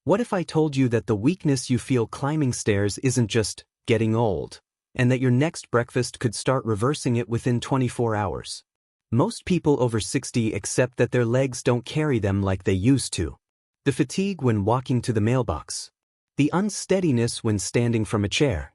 What if I told you that the weakness you feel climbing stairs isn't just getting old, and that your next breakfast could start reversing it within 24 hours? Most people over 60 accept that their legs don't carry them like they used to. The fatigue when walking to the mailbox. The unsteadiness when standing from a chair.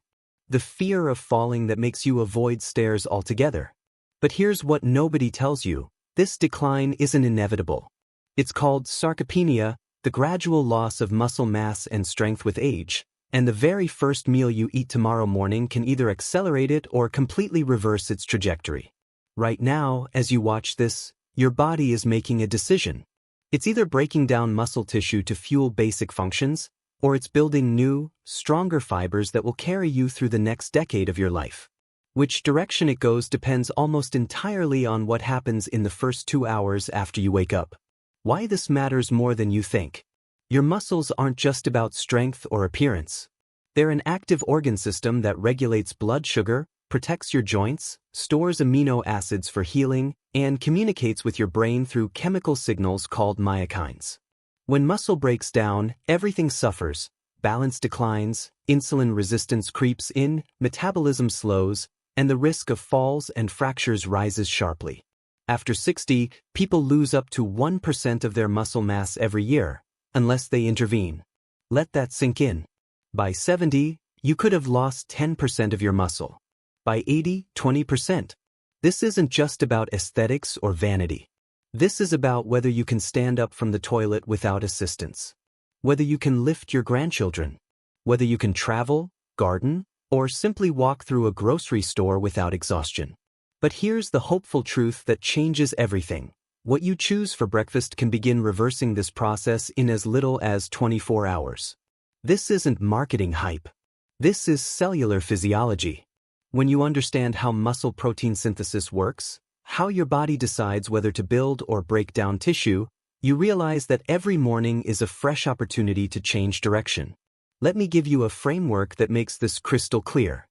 The fear of falling that makes you avoid stairs altogether. But here's what nobody tells you. This decline isn't inevitable. It's called sarcopenia, the gradual loss of muscle mass and strength with age, and the very first meal you eat tomorrow morning can either accelerate it or completely reverse its trajectory. Right now, as you watch this, your body is making a decision. It's either breaking down muscle tissue to fuel basic functions, or it's building new, stronger fibers that will carry you through the next decade of your life. Which direction it goes depends almost entirely on what happens in the first 2 hours after you wake up. Why this matters more than you think. Your muscles aren't just about strength or appearance. They're an active organ system that regulates blood sugar, protects your joints, stores amino acids for healing, and communicates with your brain through chemical signals called myokines. When muscle breaks down, everything suffers. Balance declines, insulin resistance creeps in, metabolism slows, and the risk of falls and fractures rises sharply. After 60, people lose up to 1% of their muscle mass every year, unless they intervene. Let that sink in. By 70, you could have lost 10% of your muscle. By 80, 20%. This isn't just about aesthetics or vanity. This is about whether you can stand up from the toilet without assistance. Whether you can lift your grandchildren. Whether you can travel, garden, or simply walk through a grocery store without exhaustion. But here's the hopeful truth that changes everything. What you choose for breakfast can begin reversing this process in as little as 24 hours. This isn't marketing hype. This is cellular physiology. When you understand how muscle protein synthesis works, how your body decides whether to build or break down tissue, you realize that every morning is a fresh opportunity to change direction. Let me give you a framework that makes this crystal clear.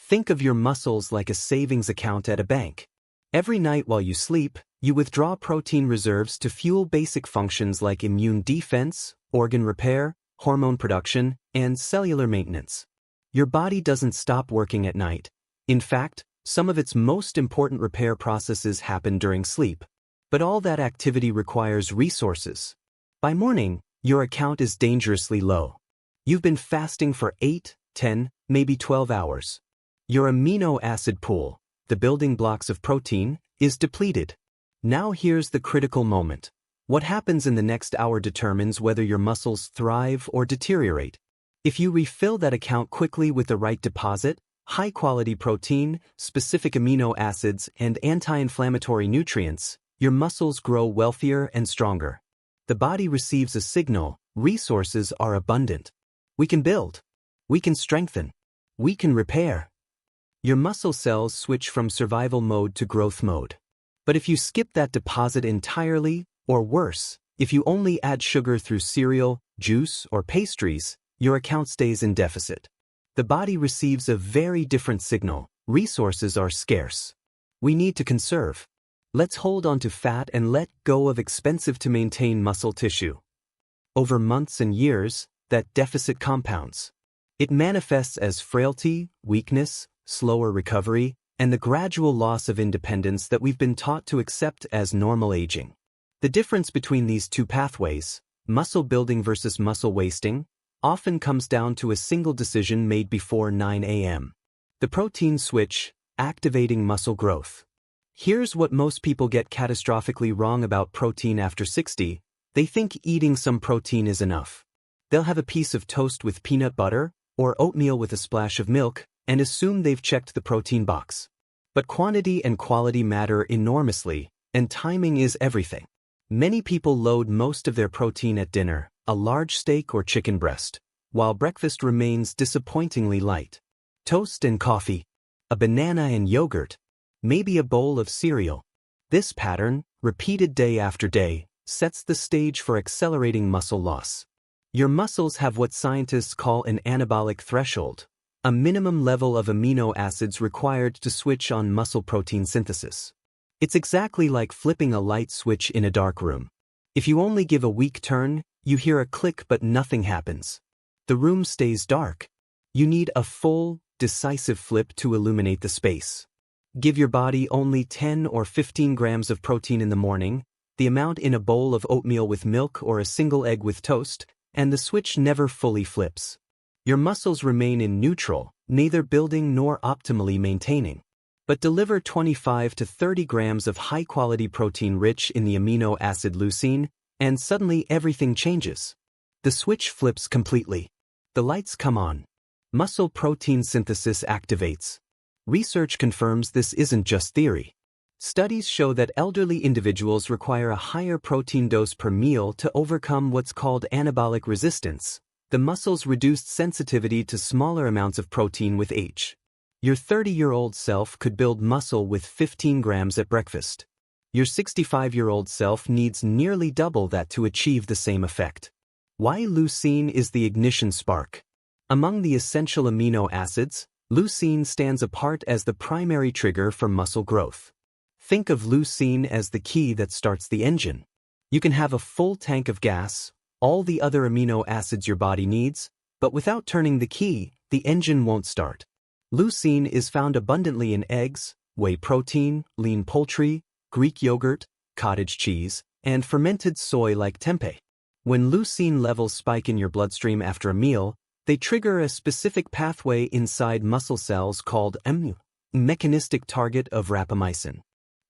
Think of your muscles like a savings account at a bank. Every night while you sleep, you withdraw protein reserves to fuel basic functions like immune defense, organ repair, hormone production, and cellular maintenance. Your body doesn't stop working at night. In fact, some of its most important repair processes happen during sleep. But all that activity requires resources. By morning, your account is dangerously low. You've been fasting for 8, 10, maybe 12 hours. Your amino acid pool, the building blocks of protein, is depleted. Now here's the critical moment. What happens in the next hour determines whether your muscles thrive or deteriorate. If you refill that account quickly with the right deposit, high-quality protein, specific amino acids, and anti-inflammatory nutrients, your muscles grow wealthier and stronger. The body receives a signal: resources are abundant. We can build. We can strengthen. We can repair. Your muscle cells switch from survival mode to growth mode. But if you skip that deposit entirely, or worse, if you only add sugar through cereal, juice, or pastries, your account stays in deficit. The body receives a very different signal: resources are scarce. We need to conserve. Let's hold on to fat and let go of expensive-to-maintain muscle tissue. Over months and years, that deficit compounds. It manifests as frailty, weakness, slower recovery, and the gradual loss of independence that we've been taught to accept as normal aging. The difference between these two pathways, muscle building versus muscle wasting, often comes down to a single decision made before 9 a.m. The protein switch, activating muscle growth. Here's what most people get catastrophically wrong about protein after 60. They think eating some protein is enough. They'll have a piece of toast with peanut butter, or oatmeal with a splash of milk, and assume they've checked the protein box. But quantity and quality matter enormously, and timing is everything. Many people load most of their protein at dinner, a large steak or chicken breast, while breakfast remains disappointingly light. Toast and coffee, a banana and yogurt, maybe a bowl of cereal. This pattern, repeated day after day, sets the stage for accelerating muscle loss. Your muscles have what scientists call an anabolic threshold, a minimum level of amino acids required to switch on muscle protein synthesis. It's exactly like flipping a light switch in a dark room. If you only give a weak turn, you hear a click but nothing happens. The room stays dark. You need a full, decisive flip to illuminate the space. Give your body only 10 or 15 grams of protein in the morning, the amount in a bowl of oatmeal with milk or a single egg with toast, and the switch never fully flips. Your muscles remain in neutral, neither building nor optimally maintaining. But deliver 25 to 30 grams of high-quality protein rich in the amino acid leucine, and suddenly everything changes. The switch flips completely. The lights come on. Muscle protein synthesis activates. Research confirms this isn't just theory. Studies show that elderly individuals require a higher protein dose per meal to overcome what's called anabolic resistance, the muscle's reduced sensitivity to smaller amounts of protein with age. Your 30-year-old self could build muscle with 15 grams at breakfast. Your 65-year-old self needs nearly double that to achieve the same effect. Why leucine is the ignition spark? Among the essential amino acids, leucine stands apart as the primary trigger for muscle growth. Think of leucine as the key that starts the engine. You can have a full tank of gas, all the other amino acids your body needs, but without turning the key, the engine won't start. Leucine is found abundantly in eggs, whey protein, lean poultry, Greek yogurt, cottage cheese, and fermented soy like tempeh. When leucine levels spike in your bloodstream after a meal, they trigger a specific pathway inside muscle cells called mTOR, mechanistic target of rapamycin.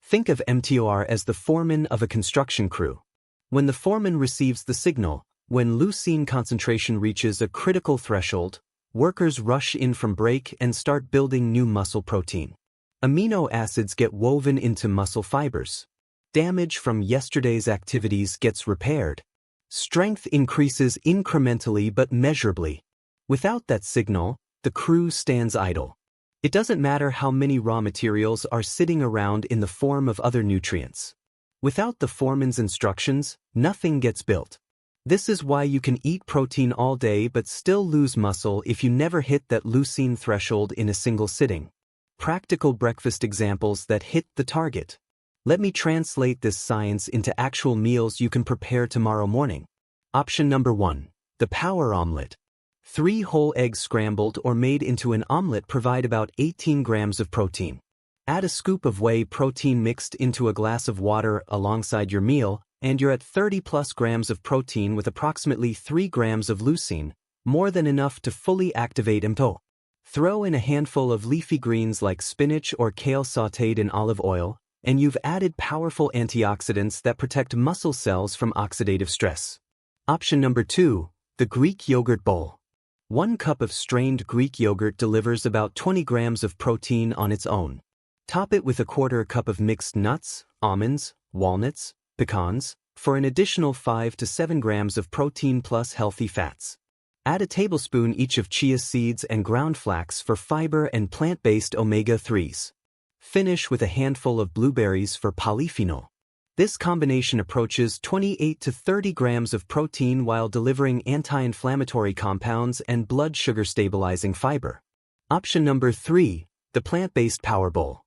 Think of mTOR as the foreman of a construction crew. When the foreman receives the signal, when leucine concentration reaches a critical threshold, workers rush in from break and start building new muscle protein. Amino acids get woven into muscle fibers. Damage from yesterday's activities gets repaired. Strength increases incrementally but measurably. Without that signal, the crew stands idle. It doesn't matter how many raw materials are sitting around in the form of other nutrients. Without the foreman's instructions, nothing gets built. This is why you can eat protein all day but still lose muscle if you never hit that leucine threshold in a single sitting. Practical breakfast examples that hit the target. Let me translate this science into actual meals you can prepare tomorrow morning. Option number 1. The power omelet. 3 whole eggs scrambled or made into an omelet provide about 18 grams of protein. Add a scoop of whey protein mixed into a glass of water alongside your meal, and you're at 30 plus grams of protein with approximately 3 grams of leucine, more than enough to fully activate mTOR. Throw in a handful of leafy greens like spinach or kale sautéed in olive oil, and you've added powerful antioxidants that protect muscle cells from oxidative stress. Option number 2, the Greek yogurt bowl. 1 cup of strained Greek yogurt delivers about 20 grams of protein on its own. Top it with a 1/4 cup of mixed nuts, almonds, walnuts, pecans, for an additional 5 to 7 grams of protein plus healthy fats. Add a tablespoon each of chia seeds and ground flax for fiber and plant-based omega-3s. Finish with a handful of blueberries for polyphenol. This combination approaches 28 to 30 grams of protein while delivering anti-inflammatory compounds and blood sugar stabilizing fiber. Option number 3, the plant-based power bowl.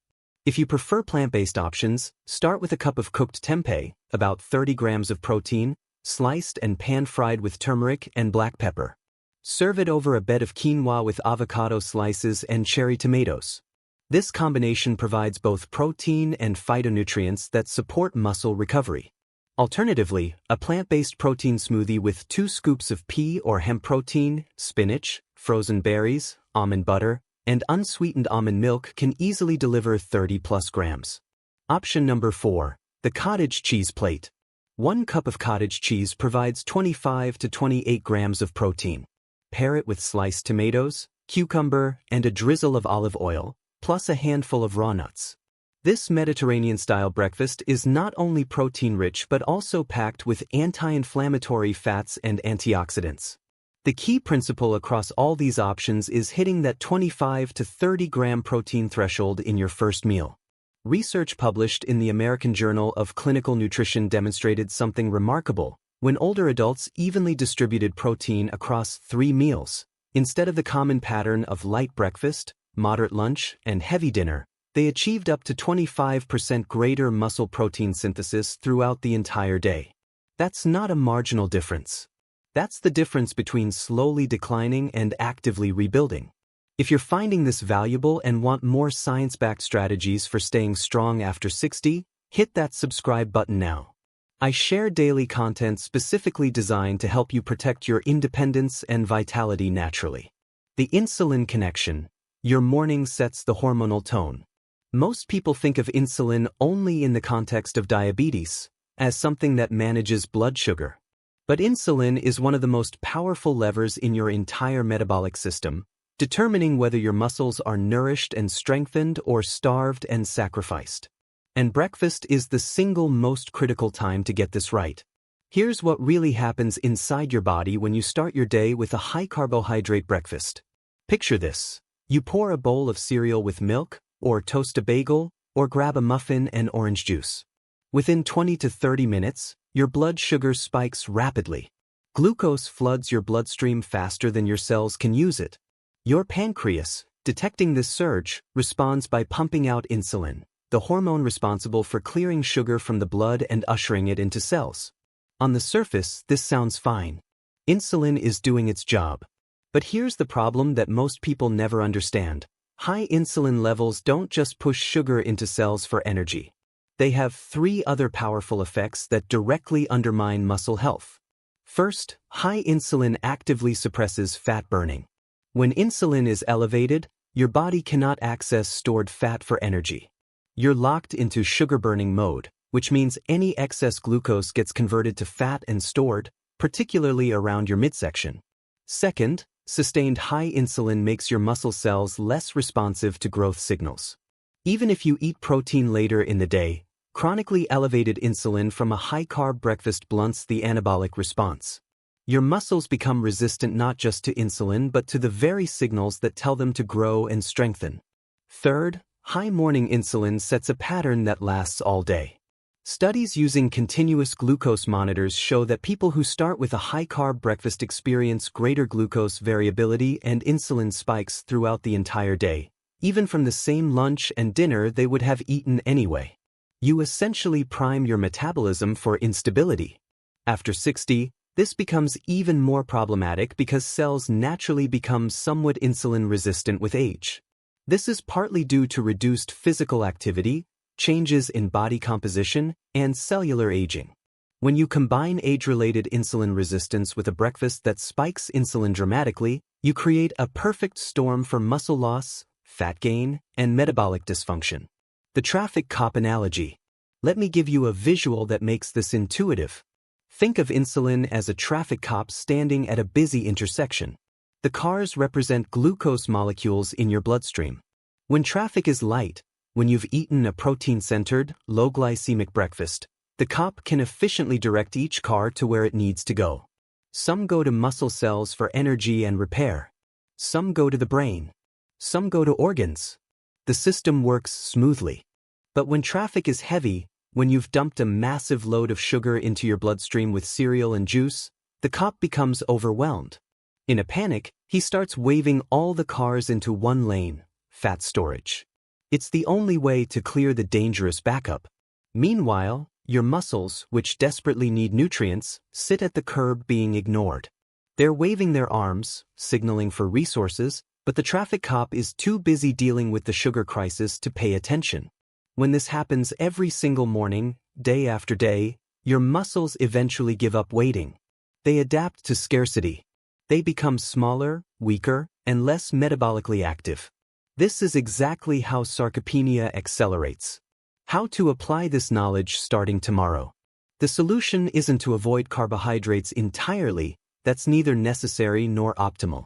If you prefer plant-based options, start with a cup of cooked tempeh, about 30 grams of protein, sliced and pan-fried with turmeric and black pepper. Serve it over a bed of quinoa with avocado slices and cherry tomatoes. This combination provides both protein and phytonutrients that support muscle recovery. Alternatively, a plant-based protein smoothie with 2 scoops of pea or hemp protein, spinach, frozen berries, almond butter, and unsweetened almond milk can easily deliver 30 plus grams. Option number 4, the cottage cheese plate. 1 cup of cottage cheese provides 25 to 28 grams of protein. Pair it with sliced tomatoes, cucumber, and a drizzle of olive oil, plus a handful of raw nuts. This Mediterranean-style breakfast is not only protein-rich but also packed with anti-inflammatory fats and antioxidants. The key principle across all these options is hitting that 25 to 30 gram protein threshold in your first meal. Research published in the American Journal of Clinical Nutrition demonstrated something remarkable. When older adults evenly distributed protein across 3 meals, instead of the common pattern of light breakfast, moderate lunch, and heavy dinner, they achieved up to 25% greater muscle protein synthesis throughout the entire day. That's not a marginal difference. That's the difference between slowly declining and actively rebuilding. If you're finding this valuable and want more science-backed strategies for staying strong after 60, hit that subscribe button now. I share daily content specifically designed to help you protect your independence and vitality naturally. The insulin connection. Your morning sets the hormonal tone. Most people think of insulin only in the context of diabetes, as something that manages blood sugar. But insulin is one of the most powerful levers in your entire metabolic system, determining whether your muscles are nourished and strengthened or starved and sacrificed. And breakfast is the single most critical time to get this right. Here's what really happens inside your body when you start your day with a high-carbohydrate breakfast. Picture this. You pour a bowl of cereal with milk, or toast a bagel, or grab a muffin and orange juice. Within 20 to 30 minutes, your blood sugar spikes rapidly. Glucose floods your bloodstream faster than your cells can use it. Your pancreas, detecting this surge, responds by pumping out insulin, the hormone responsible for clearing sugar from the blood and ushering it into cells. On the surface, this sounds fine. Insulin is doing its job. But here's the problem that most people never understand. High insulin levels don't just push sugar into cells for energy. They have 3 other powerful effects that directly undermine muscle health. First, high insulin actively suppresses fat burning. When insulin is elevated, your body cannot access stored fat for energy. You're locked into sugar-burning mode, which means any excess glucose gets converted to fat and stored, particularly around your midsection. Second, sustained high insulin makes your muscle cells less responsive to growth signals. Even if you eat protein later in the day, chronically elevated insulin from a high-carb breakfast blunts the anabolic response. Your muscles become resistant not just to insulin but to the very signals that tell them to grow and strengthen. Third, high morning insulin sets a pattern that lasts all day. Studies using continuous glucose monitors show that people who start with a high-carb breakfast experience greater glucose variability and insulin spikes throughout the entire day, even from the same lunch and dinner they would have eaten anyway. You essentially prime your metabolism for instability. After 60, this becomes even more problematic because cells naturally become somewhat insulin-resistant with age. This is partly due to reduced physical activity, changes in body composition, and cellular aging. When you combine age-related insulin resistance with a breakfast that spikes insulin dramatically, you create a perfect storm for muscle loss, fat gain, and metabolic dysfunction. The traffic cop analogy. Let me give you a visual that makes this intuitive. Think of insulin as a traffic cop standing at a busy intersection. The cars represent glucose molecules in your bloodstream. When traffic is light, when you've eaten a protein-centered, low-glycemic breakfast, the cop can efficiently direct each car to where it needs to go. Some go to muscle cells for energy and repair. Some go to the brain. Some go to organs. The system works smoothly. But when traffic is heavy, when you've dumped a massive load of sugar into your bloodstream with cereal and juice, the cop becomes overwhelmed. In a panic, he starts waving all the cars into one lane, fat storage. It's the only way to clear the dangerous backup. Meanwhile, your muscles, which desperately need nutrients, sit at the curb being ignored. They're waving their arms, signaling for resources, but the traffic cop is too busy dealing with the sugar crisis to pay attention. When this happens every single morning, day after day, your muscles eventually give up waiting. They adapt to scarcity. They become smaller, weaker, and less metabolically active. This is exactly how sarcopenia accelerates. How to apply this knowledge starting tomorrow. The solution isn't to avoid carbohydrates entirely, that's neither necessary nor optimal.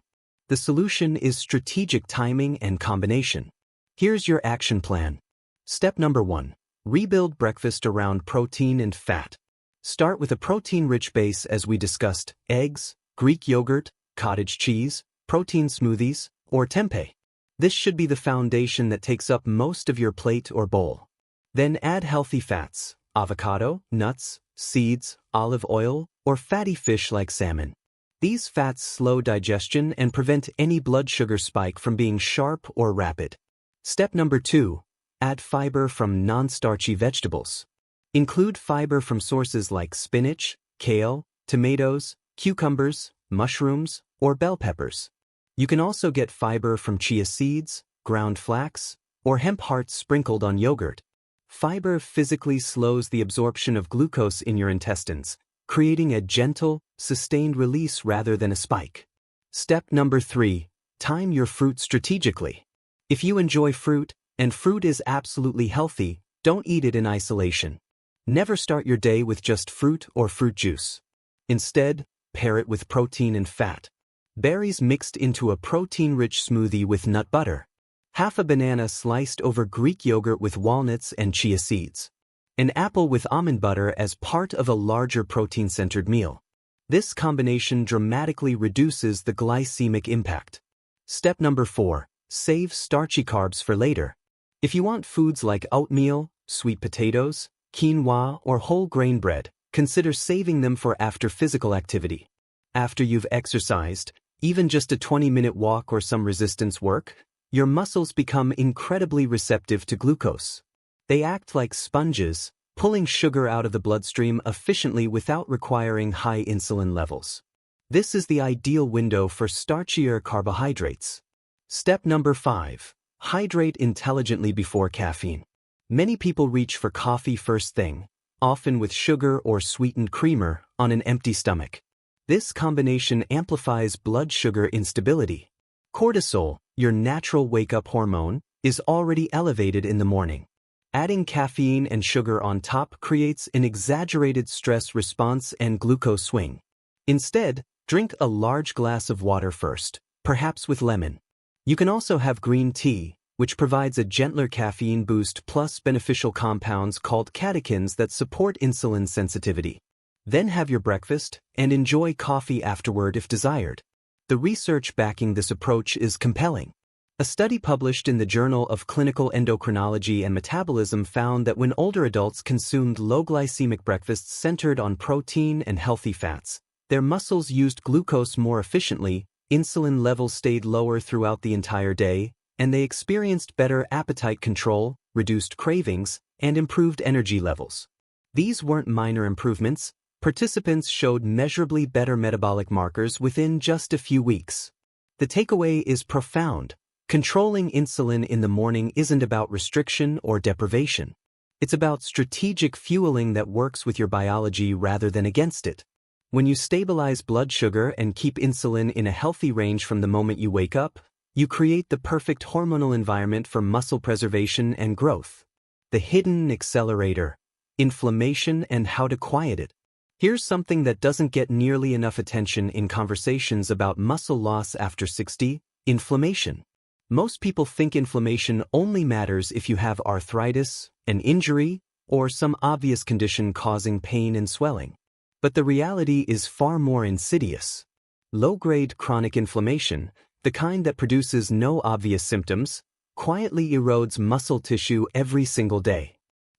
The solution is strategic timing and combination. Here's your action plan. Step number 1. Rebuild breakfast around protein and fat. Start with a protein-rich base as we discussed: eggs, Greek yogurt, cottage cheese, protein smoothies, or tempeh. This should be the foundation that takes up most of your plate or bowl. Then add healthy fats: avocado, nuts, seeds, olive oil, or fatty fish like salmon. These fats slow digestion and prevent any blood sugar spike from being sharp or rapid. Step number 2. Add fiber from non-starchy vegetables. Include fiber from sources like spinach, kale, tomatoes, cucumbers, mushrooms, or bell peppers. You can also get fiber from chia seeds, ground flax, or hemp hearts sprinkled on yogurt. Fiber physically slows the absorption of glucose in your intestines, creating a gentle, sustained release rather than a spike. Step number 3. Time your fruit strategically. If you enjoy fruit, and fruit is absolutely healthy, don't eat it in isolation. Never start your day with just fruit or fruit juice. Instead, pair it with protein and fat. Berries mixed into a protein-rich smoothie with nut butter. Half a banana sliced over Greek yogurt with walnuts and chia seeds. An apple with almond butter as part of a larger protein-centered meal. This combination dramatically reduces the glycemic impact. Step number 4. Save starchy carbs for later. If you want foods like oatmeal, sweet potatoes, quinoa, or whole grain bread, consider saving them for after physical activity. After you've exercised, even just a 20-minute walk or some resistance work, your muscles become incredibly receptive to glucose. They act like sponges, pulling sugar out of the bloodstream efficiently without requiring high insulin levels. This is the ideal window for starchier carbohydrates. Step number 5. Hydrate intelligently before caffeine. Many people reach for coffee first thing, often with sugar or sweetened creamer, on an empty stomach. This combination amplifies blood sugar instability. Cortisol, your natural wake-up hormone, is already elevated in the morning. Adding caffeine and sugar on top creates an exaggerated stress response and glucose swing. Instead, drink a large glass of water first, perhaps with lemon. You can also have green tea, which provides a gentler caffeine boost plus beneficial compounds called catechins that support insulin sensitivity. Then have your breakfast and enjoy coffee afterward if desired. The research backing this approach is compelling. A study published in the Journal of Clinical Endocrinology and Metabolism found that when older adults consumed low-glycemic breakfasts centered on protein and healthy fats, their muscles used glucose more efficiently, insulin levels stayed lower throughout the entire day, and they experienced better appetite control, reduced cravings, and improved energy levels. These weren't minor improvements. Participants showed measurably better metabolic markers within just a few weeks. The takeaway is profound. Controlling insulin in the morning isn't about restriction or deprivation. It's about strategic fueling that works with your biology rather than against it. When you stabilize blood sugar and keep insulin in a healthy range from the moment you wake up, you create the perfect hormonal environment for muscle preservation and growth. The hidden accelerator: inflammation and how to quiet it. Here's something that doesn't get nearly enough attention in conversations about muscle loss after 60, inflammation. Most people think inflammation only matters if you have arthritis, an injury, or some obvious condition causing pain and swelling. But the reality is far more insidious. Low-grade chronic inflammation, the kind that produces no obvious symptoms, quietly erodes muscle tissue every single day.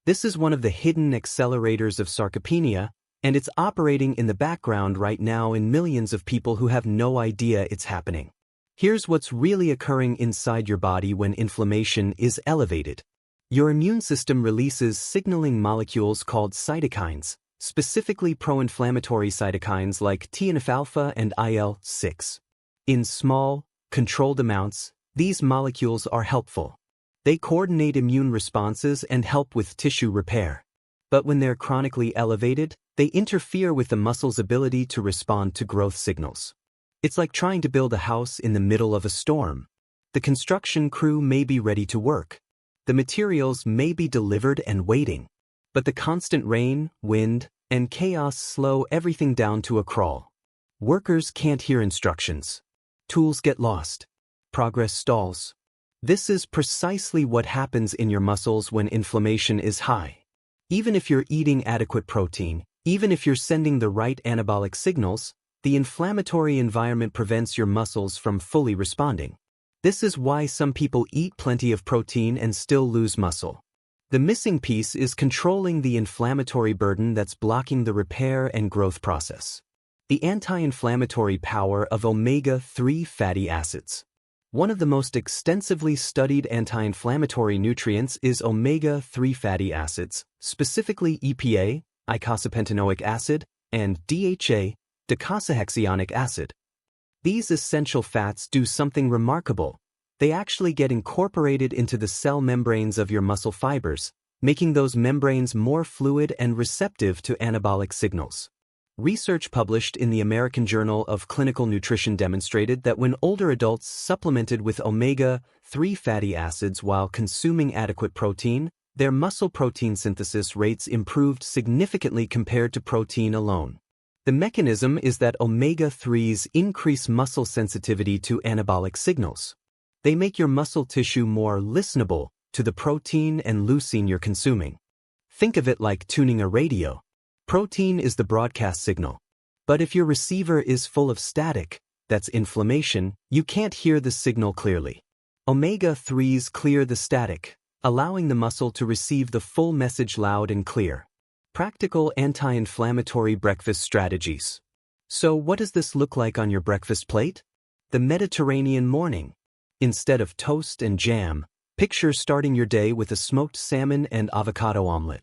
This is one of the hidden accelerators of sarcopenia, and it's operating in the background right now in millions of people who have no idea it's happening. Here's what's really occurring inside your body when inflammation is elevated. Your immune system releases signaling molecules called cytokines, specifically pro-inflammatory cytokines like TNF-alpha and IL-6. In small, controlled amounts, these molecules are helpful. They coordinate immune responses and help with tissue repair. But when they're chronically elevated, they interfere with the muscle's ability to respond to growth signals. It's like trying to build a house in the middle of a storm. The construction crew may be ready to work. The materials may be delivered and waiting. But the constant rain, wind, and chaos slow everything down to a crawl. Workers can't hear instructions. Tools get lost. Progress stalls. This is precisely what happens in your muscles when inflammation is high. Even if you're eating adequate protein, even if you're sending the right anabolic signals, the inflammatory environment prevents your muscles from fully responding. This is why some people eat plenty of protein and still lose muscle. The missing piece is controlling the inflammatory burden that's blocking the repair and growth process. The anti-inflammatory power of omega-3 fatty acids. One of the most extensively studied anti-inflammatory nutrients is omega-3 fatty acids, specifically EPA, eicosapentaenoic acid, and DHA, docosahexaenoic acid. These essential fats do something remarkable. They actually get incorporated into the cell membranes of your muscle fibers, making those membranes more fluid and receptive to anabolic signals. Research published in the American Journal of Clinical Nutrition demonstrated that when older adults supplemented with omega-3 fatty acids while consuming adequate protein, their muscle protein synthesis rates improved significantly compared to protein alone. The mechanism is that omega-3s increase muscle sensitivity to anabolic signals. They make your muscle tissue more listenable to the protein and leucine you're consuming. Think of it like tuning a radio. Protein is the broadcast signal. But if your receiver is full of static, that's inflammation, you can't hear the signal clearly. Omega-3s clear the static, allowing the muscle to receive the full message loud and clear. Practical anti-inflammatory breakfast strategies. So what does this look like on your breakfast plate? The Mediterranean morning. Instead of toast and jam, picture starting your day with a smoked salmon and avocado omelet.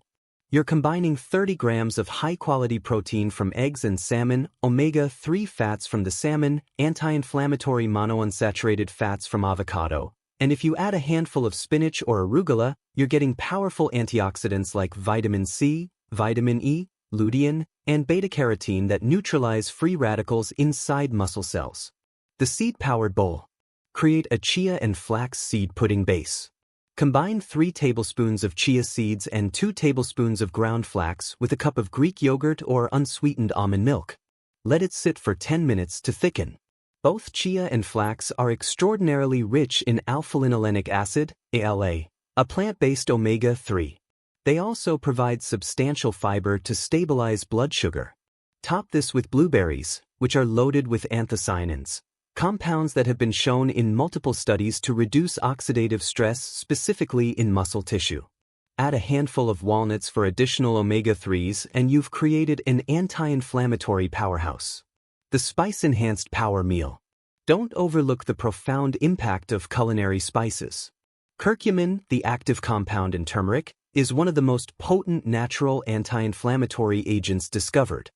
You're combining 30 grams of high-quality protein from eggs and salmon, omega-3 fats from the salmon, anti-inflammatory monounsaturated fats from avocado, and if you add a handful of spinach or arugula, you're getting powerful antioxidants like vitamin C, vitamin E, lutein, and beta-carotene that neutralize free radicals inside muscle cells. The seed-powered bowl. Create a chia and flax seed pudding base. Combine 3 tablespoons of chia seeds and 2 tablespoons of ground flax with a cup of Greek yogurt or unsweetened almond milk. Let it sit for 10 minutes to thicken. Both chia and flax are extraordinarily rich in alpha-linolenic acid, ALA, a plant-based omega-3. They also provide substantial fiber to stabilize blood sugar. Top this with blueberries, which are loaded with anthocyanins, compounds that have been shown in multiple studies to reduce oxidative stress specifically in muscle tissue. Add a handful of walnuts for additional omega-3s and you've created an anti-inflammatory powerhouse. The spice-enhanced power meal. Don't overlook the profound impact of culinary spices. Curcumin, the active compound in turmeric, is one of the most potent natural anti-inflammatory agents discovered.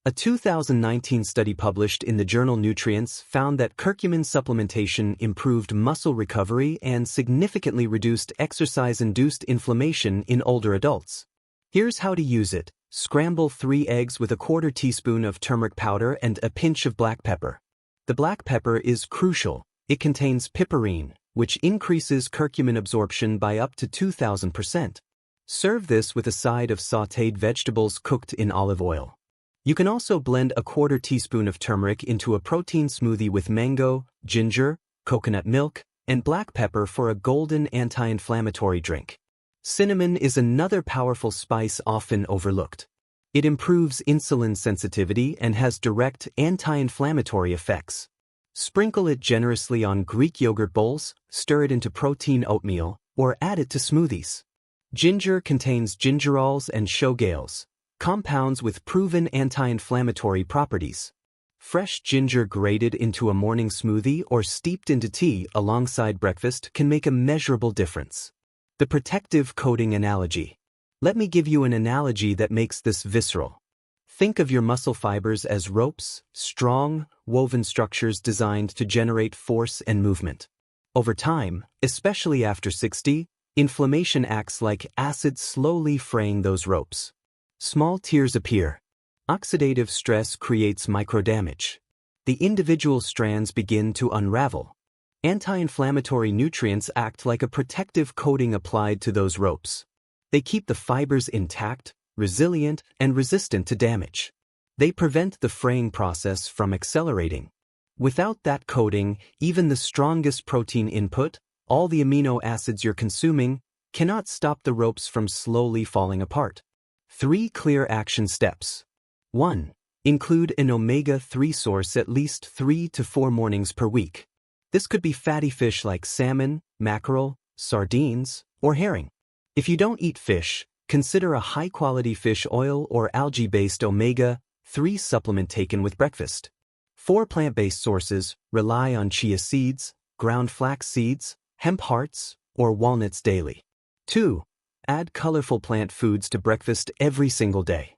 A 2019 study published in the journal Nutrients found that curcumin supplementation improved muscle recovery and significantly reduced exercise-induced inflammation in older adults. Here's how to use it. Scramble 3 eggs with a quarter teaspoon of turmeric powder and a pinch of black pepper. The black pepper is crucial. It contains piperine, which increases curcumin absorption by up to 2,000%. Serve this with a side of sautéed vegetables cooked in olive oil. You can also blend a quarter teaspoon of turmeric into a protein smoothie with mango, ginger, coconut milk, and black pepper for a golden anti-inflammatory drink. Cinnamon is another powerful spice often overlooked. It improves insulin sensitivity and has direct anti-inflammatory effects. Sprinkle it generously on Greek yogurt bowls, stir it into protein oatmeal, or add it to smoothies. Ginger contains gingerols and shogales, compounds with proven anti-inflammatory properties. Fresh ginger grated into a morning smoothie or steeped into tea alongside breakfast can make a measurable difference. The protective coating analogy. Let me give you an analogy that makes this visceral. Think of your muscle fibers as ropes, strong, woven structures designed to generate force and movement. Over time, especially after 60, inflammation acts like acid slowly fraying those ropes. Small tears appear. Oxidative stress creates microdamage. The individual strands begin to unravel. Anti-inflammatory nutrients act like a protective coating applied to those ropes. They keep the fibers intact, resilient, and resistant to damage. They prevent the fraying process from accelerating. Without that coating, even the strongest protein input, all the amino acids you're consuming, cannot stop the ropes from slowly falling apart. 3 clear action steps. 1. Include an omega-3 source at least 3 to 4 mornings per week. This could be fatty fish like salmon, mackerel, sardines, or herring. If you don't eat fish, consider a high-quality fish oil or algae-based omega-3 supplement taken with breakfast. 4 plant-based sources, rely on chia seeds, ground flax seeds, hemp hearts, or walnuts daily. 2. Add colorful plant foods to breakfast every single day.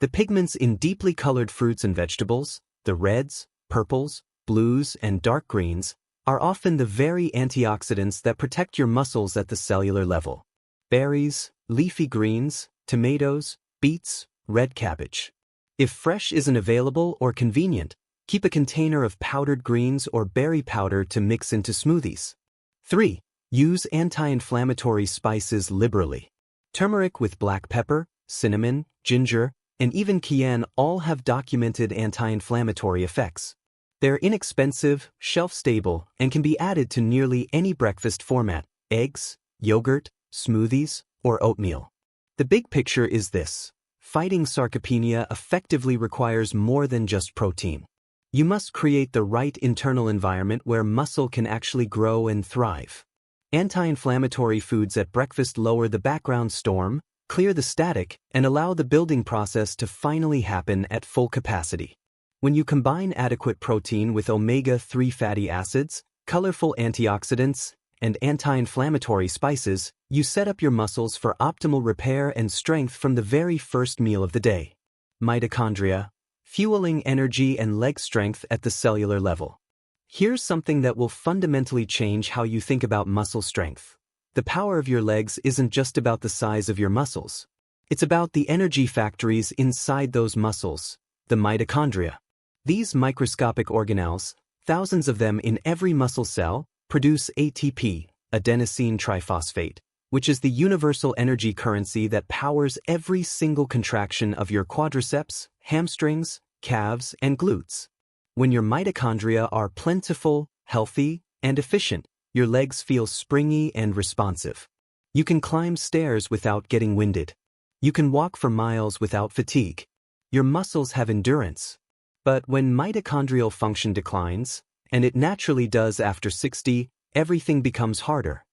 The pigments in deeply colored fruits and vegetables, the reds, purples, blues, and dark greens, are often the very antioxidants that protect your muscles at the cellular level. Berries, leafy greens, tomatoes, beets, red cabbage. If fresh isn't available or convenient, keep a container of powdered greens or berry powder to mix into smoothies. 3. Use anti-inflammatory spices liberally. Turmeric with black pepper, cinnamon, ginger, and even cayenne all have documented anti-inflammatory effects. They're inexpensive, shelf-stable, and can be added to nearly any breakfast format: eggs, yogurt, smoothies, or oatmeal. The big picture is this: fighting sarcopenia effectively requires more than just protein. You must create the right internal environment where muscle can actually grow and thrive. Anti-inflammatory foods at breakfast lower the background storm, clear the static, and allow the building process to finally happen at full capacity. When you combine adequate protein with omega-3 fatty acids, colorful antioxidants, and anti-inflammatory spices, you set up your muscles for optimal repair and strength from the very first meal of the day. Mitochondria, fueling energy and leg strength at the cellular level. Here's something that will fundamentally change how you think about muscle strength. The power of your legs isn't just about the size of your muscles. It's about the energy factories inside those muscles, the mitochondria. These microscopic organelles, thousands of them in every muscle cell, produce ATP, adenosine triphosphate, which is the universal energy currency that powers every single contraction of your quadriceps, hamstrings, calves, and glutes. When your mitochondria are plentiful, healthy, and efficient, your legs feel springy and responsive. You can climb stairs without getting winded. You can walk for miles without fatigue. Your muscles have endurance. But when mitochondrial function declines, and it naturally does after 60, everything becomes harder.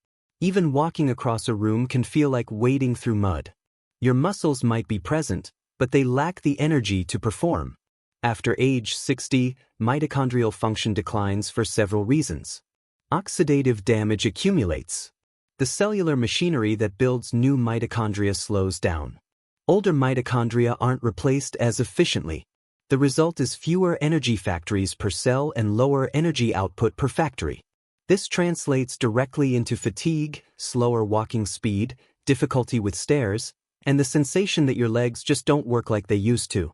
Even walking across a room can feel like wading through mud. Your muscles might be present, but they lack the energy to perform. After age 60, mitochondrial function declines for several reasons. Oxidative damage accumulates. The cellular machinery that builds new mitochondria slows down. Older mitochondria aren't replaced as efficiently. The result is fewer energy factories per cell and lower energy output per factory. This translates directly into fatigue, slower walking speed, difficulty with stairs, and the sensation that your legs just don't work like they used to.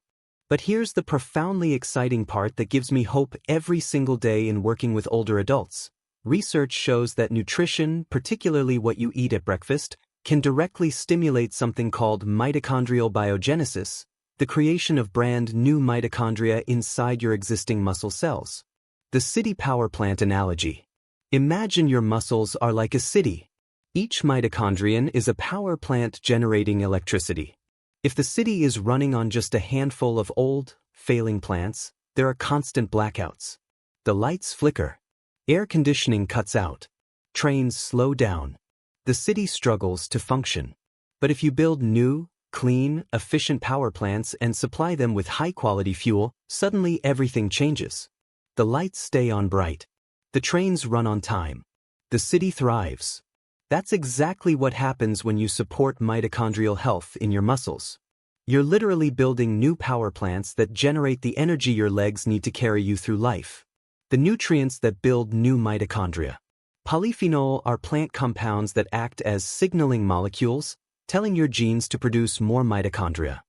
But here's the profoundly exciting part that gives me hope every single day in working with older adults. Research shows that nutrition, particularly what you eat at breakfast, can directly stimulate something called mitochondrial biogenesis, the creation of brand new mitochondria inside your existing muscle cells. The city power plant analogy. Imagine your muscles are like a city. Each mitochondrion is a power plant generating electricity. If the city is running on just a handful of old, failing plants, there are constant blackouts. The lights flicker. Air conditioning cuts out. Trains slow down. The city struggles to function. But if you build new, clean, efficient power plants and supply them with high-quality fuel, suddenly everything changes. The lights stay on bright. The trains run on time. The city thrives. That's exactly what happens when you support mitochondrial health in your muscles. You're literally building new power plants that generate the energy your legs need to carry you through life. The nutrients that build new mitochondria. Polyphenol are plant compounds that act as signaling molecules, telling your genes to produce more mitochondria.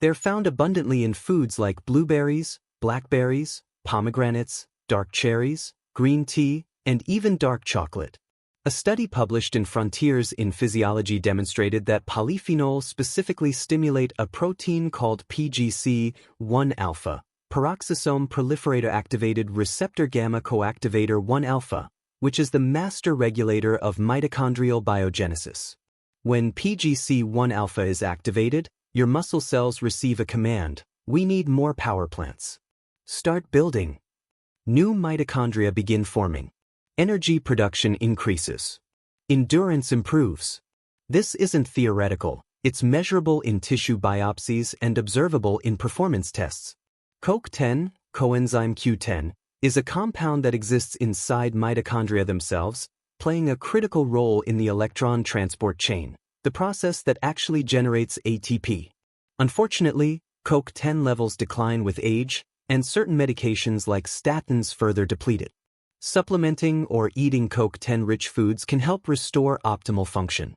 They're found abundantly in foods like blueberries, blackberries, pomegranates, dark cherries, green tea, and even dark chocolate. A study published in Frontiers in Physiology demonstrated that polyphenols specifically stimulate a protein called PGC-1-alpha, peroxisome proliferator activated receptor gamma coactivator 1-alpha, which is the master regulator of mitochondrial biogenesis. When PGC-1-alpha is activated, your muscle cells receive a command: we need more power plants. Start building. New mitochondria begin forming. Energy production increases. Endurance improves. This isn't theoretical, it's measurable in tissue biopsies and observable in performance tests. CoQ10, coenzyme Q10, is a compound that exists inside mitochondria themselves, playing a critical role in the electron transport chain, the process that actually generates ATP. Unfortunately, CoQ10 levels decline with age, and certain medications like statins further deplete it. Supplementing or eating CoQ10-rich foods can help restore optimal function.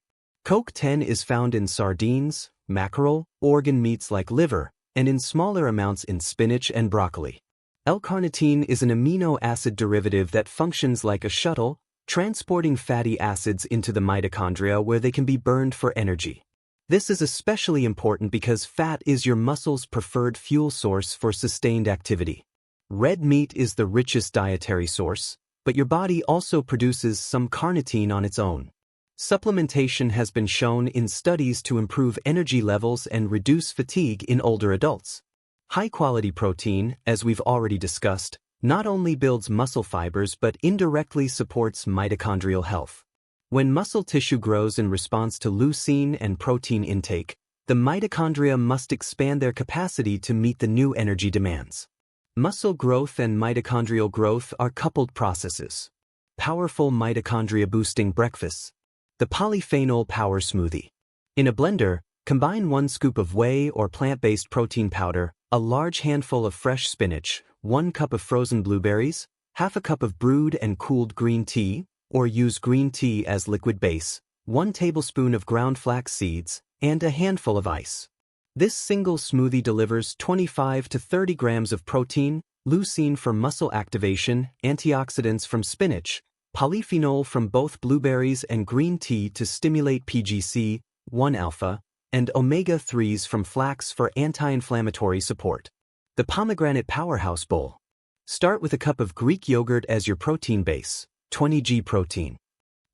CoQ10 is found in sardines, mackerel, organ meats like liver, and in smaller amounts in spinach and broccoli. L-carnitine is an amino acid derivative that functions like a shuttle, transporting fatty acids into the mitochondria where they can be burned for energy. This is especially important because fat is your muscle's preferred fuel source for sustained activity. Red meat is the richest dietary source, but your body also produces some carnitine on its own. Supplementation has been shown in studies to improve energy levels and reduce fatigue in older adults. High-quality protein, as we've already discussed, not only builds muscle fibers but indirectly supports mitochondrial health. When muscle tissue grows in response to leucine and protein intake, the mitochondria must expand their capacity to meet the new energy demands. Muscle growth and mitochondrial growth are coupled processes. Powerful mitochondria-boosting breakfasts. The polyphenol power smoothie. In a blender, combine 1 scoop of whey or plant-based protein powder, a large handful of fresh spinach, 1 cup of frozen blueberries, half a cup of brewed and cooled green tea, or use green tea as liquid base, 1 tablespoon of ground flax seeds, and a handful of ice. This single smoothie delivers 25 to 30 grams of protein, leucine from muscle activation, antioxidants from spinach, polyphenol from both blueberries and green tea to stimulate PGC, 1-alpha, and omega-3s from flax for anti-inflammatory support. The Pomegranate Powerhouse Bowl. Start with a cup of Greek yogurt as your protein base, 20 g protein.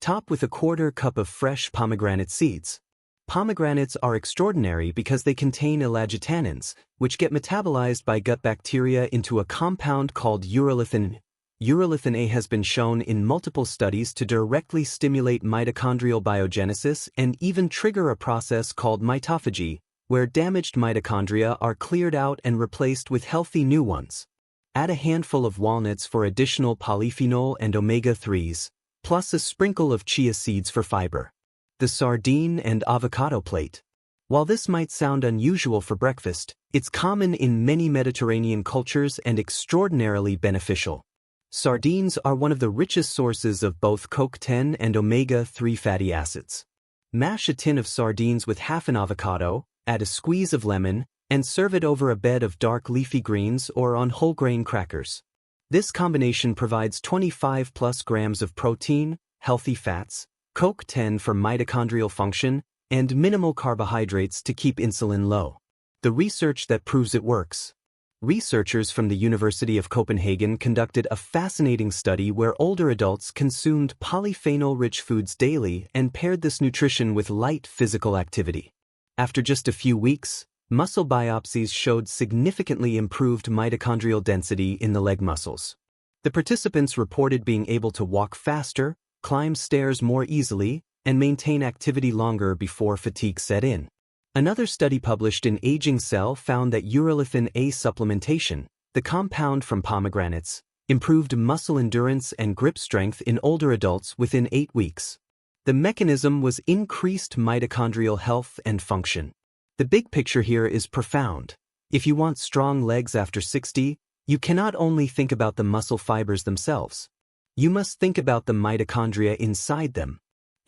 Top with a 1/4 cup of fresh pomegranate seeds. Pomegranates are extraordinary because they contain elagitannins, which get metabolized by gut bacteria into a compound called urolithin. Urolithin A has been shown in multiple studies to directly stimulate mitochondrial biogenesis and even trigger a process called mitophagy, where damaged mitochondria are cleared out and replaced with healthy new ones. Add a handful of walnuts for additional polyphenol and omega-3s, plus a sprinkle of chia seeds for fiber. The sardine and avocado plate. While this might sound unusual for breakfast, it's common in many Mediterranean cultures and extraordinarily beneficial. Sardines are one of the richest sources of both CoQ10 and omega-3 fatty acids. Mash a tin of sardines with half an avocado, add a squeeze of lemon, and serve it over a bed of dark leafy greens or on whole grain crackers. This combination provides 25+ grams of protein, healthy fats, CoQ10 for mitochondrial function, and minimal carbohydrates to keep insulin low. The research that proves it works. Researchers from the University of Copenhagen conducted a fascinating study where older adults consumed polyphenol-rich foods daily and paired this nutrition with light physical activity. After just a few weeks, muscle biopsies showed significantly improved mitochondrial density in the leg muscles. The participants reported being able to walk faster, climb stairs more easily, and maintain activity longer before fatigue set in. Another study published in Aging Cell found that urolithin A supplementation, the compound from pomegranates, improved muscle endurance and grip strength in older adults within 8 weeks. The mechanism was increased mitochondrial health and function. The big picture here is profound. If you want strong legs after 60, you cannot only think about the muscle fibers themselves. You must think about the mitochondria inside them.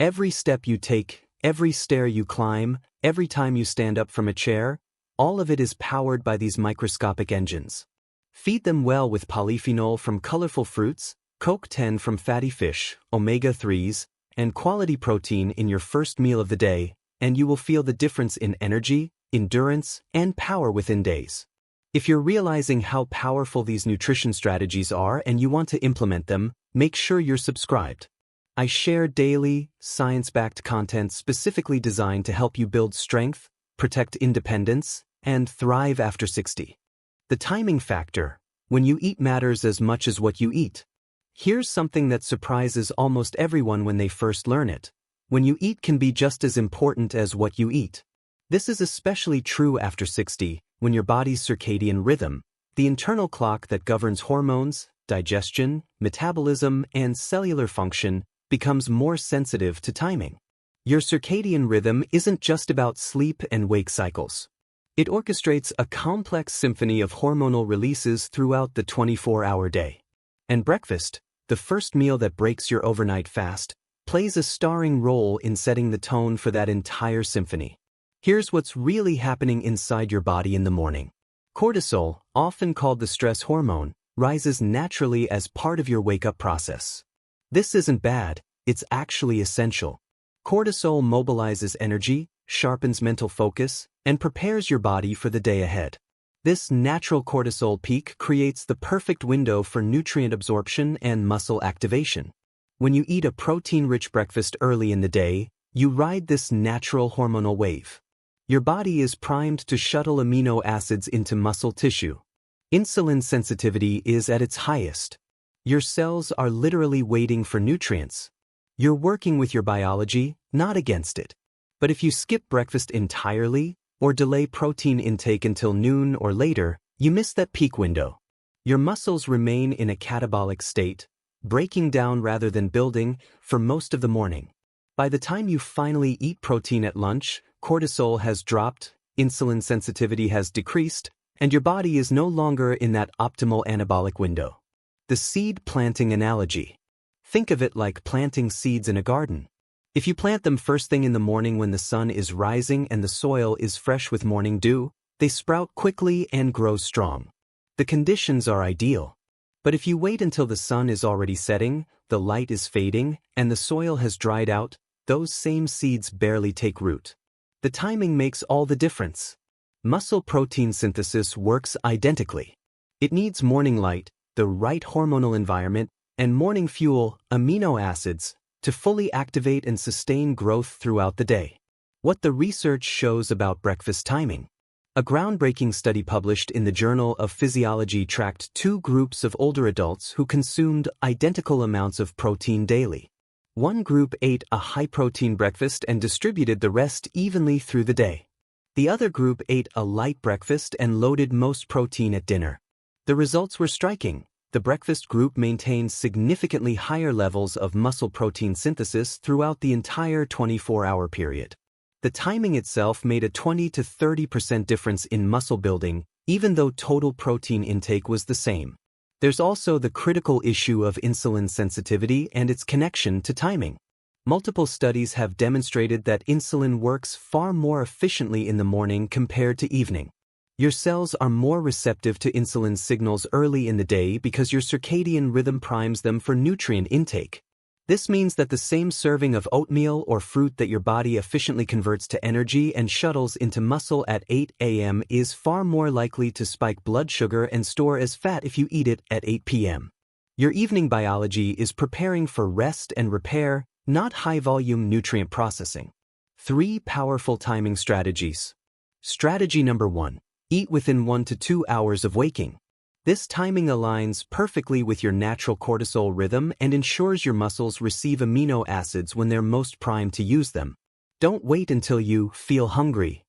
Every step you take, every stair you climb, every time you stand up from a chair, all of it is powered by these microscopic engines. Feed them well with polyphenol from colorful fruits, CoQ10 from fatty fish, omega-3s, and quality protein in your first meal of the day, and you will feel the difference in energy, endurance, and power within days. If you're realizing how powerful these nutrition strategies are and you want to implement them, make sure you're subscribed. I share daily, science-backed content specifically designed to help you build strength, protect independence, and thrive after 60. The timing factor. When you eat matters as much as what you eat. Here's something that surprises almost everyone when they first learn it. When you eat can be just as important as what you eat. This is especially true after 60, when your body's circadian rhythm, the internal clock that governs hormones, digestion, metabolism, and cellular function, becomes more sensitive to timing. Your circadian rhythm isn't just about sleep and wake cycles. It orchestrates a complex symphony of hormonal releases throughout the 24-hour day. And breakfast, the first meal that breaks your overnight fast, plays a starring role in setting the tone for that entire symphony. Here's what's really happening inside your body in the morning. Cortisol, often called the stress hormone, rises naturally as part of your wake-up process. This isn't bad, it's actually essential. Cortisol mobilizes energy, sharpens mental focus, and prepares your body for the day ahead. This natural cortisol peak creates the perfect window for nutrient absorption and muscle activation. When you eat a protein-rich breakfast early in the day, you ride this natural hormonal wave. Your body is primed to shuttle amino acids into muscle tissue. Insulin sensitivity is at its highest. Your cells are literally waiting for nutrients. You're working with your biology, not against it. But if you skip breakfast entirely, or delay protein intake until noon or later, you miss that peak window. Your muscles remain in a catabolic state, breaking down rather than building, for most of the morning. By the time you finally eat protein at lunch, cortisol has dropped, insulin sensitivity has decreased, and your body is no longer in that optimal anabolic window. The seed planting analogy. Think of it like planting seeds in a garden. If you plant them first thing in the morning when the sun is rising and the soil is fresh with morning dew, they sprout quickly and grow strong. The conditions are ideal. But if you wait until the sun is already setting, the light is fading, and the soil has dried out, those same seeds barely take root. The timing makes all the difference. Muscle protein synthesis works identically. It needs morning light, the right hormonal environment, and morning fuel, amino acids, to fully activate and sustain growth throughout the day. What the research shows about breakfast timing. A groundbreaking study published in the Journal of Physiology tracked two groups of older adults who consumed identical amounts of protein daily. One group ate a high-protein breakfast and distributed the rest evenly through the day. The other group ate a light breakfast and loaded most protein at dinner. The results were striking. The breakfast group maintained significantly higher levels of muscle protein synthesis throughout the entire 24-hour period. The timing itself made a 20 to 30% difference in muscle building, even though total protein intake was the same. There's also the critical issue of insulin sensitivity and its connection to timing. Multiple studies have demonstrated that insulin works far more efficiently in the morning compared to evening. Your cells are more receptive to insulin signals early in the day because your circadian rhythm primes them for nutrient intake. This means that the same serving of oatmeal or fruit that your body efficiently converts to energy and shuttles into muscle at 8 a.m. is far more likely to spike blood sugar and store as fat if you eat it at 8 p.m. Your evening biology is preparing for rest and repair, not high-volume nutrient processing. 3 powerful timing strategies. Strategy number 1. Eat within 1 to 2 hours of waking. This timing aligns perfectly with your natural cortisol rhythm and ensures your muscles receive amino acids when they're most primed to use them. Don't wait until you feel hungry.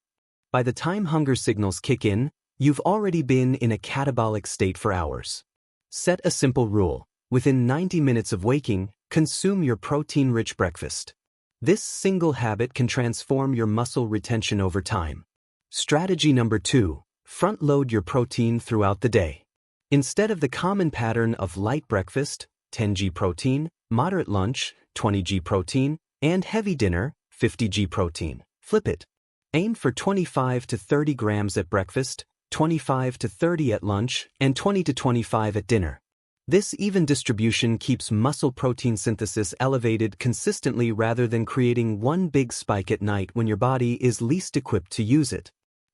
By the time hunger signals kick in, you've already been in a catabolic state for hours. Set a simple rule. Within 90 minutes of waking, consume your protein-rich breakfast. This single habit can transform your muscle retention over time. Strategy number 2. Front-load your protein throughout the day. Instead of the common pattern of light breakfast, 10 g protein, moderate lunch, 20 g protein, and heavy dinner, 50 g protein, flip it. Aim for 25 to 30 grams at breakfast, 25 to 30 at lunch, and 20 to 25 at dinner. This even distribution keeps muscle protein synthesis elevated consistently rather than creating one big spike at night when your body is least equipped to use it.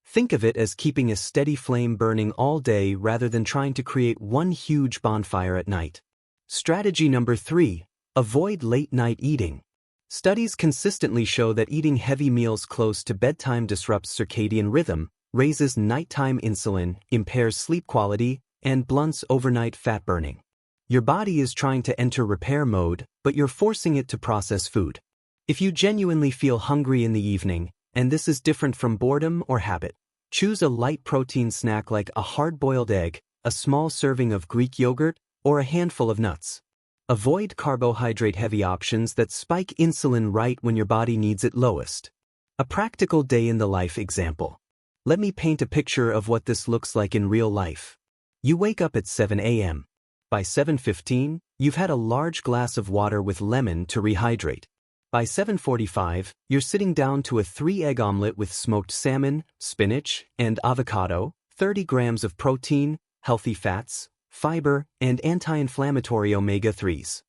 Think of it as keeping a steady flame burning all day rather than trying to create one huge bonfire at night. Strategy number 3. Avoid late-night eating. Studies consistently show that eating heavy meals close to bedtime disrupts circadian rhythm, raises nighttime insulin, impairs sleep quality, and blunts overnight fat burning. Your body is trying to enter repair mode, but you're forcing it to process food. If you genuinely feel hungry in the evening, and this is different from boredom or habit, choose a light protein snack like a hard-boiled egg, a small serving of Greek yogurt, or a handful of nuts. Avoid carbohydrate-heavy options that spike insulin right when your body needs it lowest. A practical day-in-the-life example. Let me paint a picture of what this looks like in real life. You wake up at 7 a.m. By 7:15, you've had a large glass of water with lemon to rehydrate. By 7:45, you're sitting down to a 3-egg omelet with smoked salmon, spinach, and avocado, 30 grams of protein, healthy fats, fiber, and anti-inflammatory omega-3s.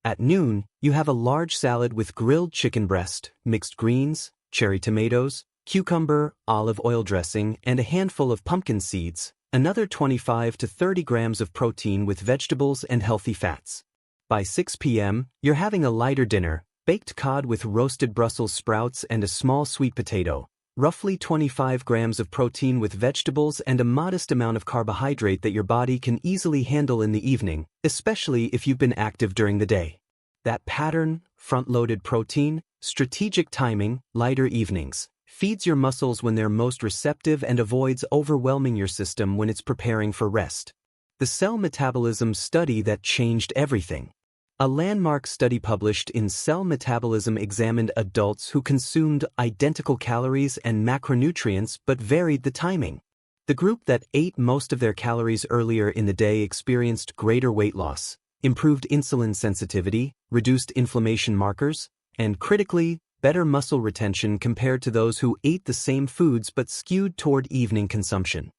At noon, you have a large salad with grilled chicken breast, mixed greens, cherry tomatoes, cucumber, olive oil dressing, and a handful of pumpkin seeds, another 25 to 30 grams of protein with vegetables and healthy fats. By 6 p.m., you're having a lighter dinner, baked cod with roasted Brussels sprouts and a small sweet potato, roughly 25 grams of protein with vegetables and a modest amount of carbohydrate that your body can easily handle in the evening, especially if you've been active during the day. That pattern, front-loaded protein, strategic timing, lighter evenings, feeds your muscles when they're most receptive and avoids overwhelming your system when it's preparing for rest. The cell metabolism study that changed everything. A landmark study published in Cell Metabolism examined adults who consumed identical calories and macronutrients but varied the timing. The group that ate most of their calories earlier in the day experienced greater weight loss, improved insulin sensitivity, reduced inflammation markers, and critically, better muscle retention compared to those who ate the same foods but skewed toward evening consumption.